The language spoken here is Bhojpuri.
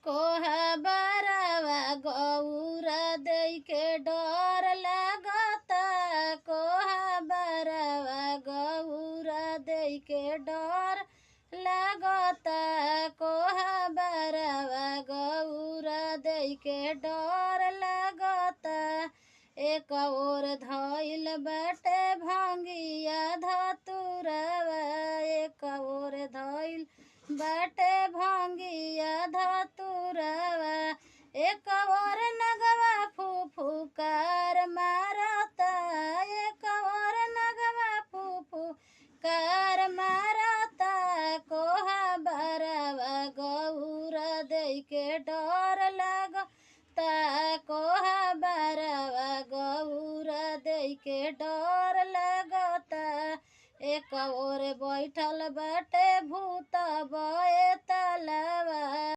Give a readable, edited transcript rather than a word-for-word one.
कोहबरवा गौरा दई के डर लागता कोहबरवा गौरा दई के डर लागता कोहबरवा गौरा दई के डर लागता एक और धइल बाटे भंगिया धतुरवा एक और धइल बाटे भंगिया धतुरवा एक और नगवा फुफुकार मारता एक और नगवा फुफुकार मारता कोहबरवा गौरा दई के डर लागता कोहबरवा गौरा दई के डर लागता एक और बैठल बाटे भूत बए तलवा।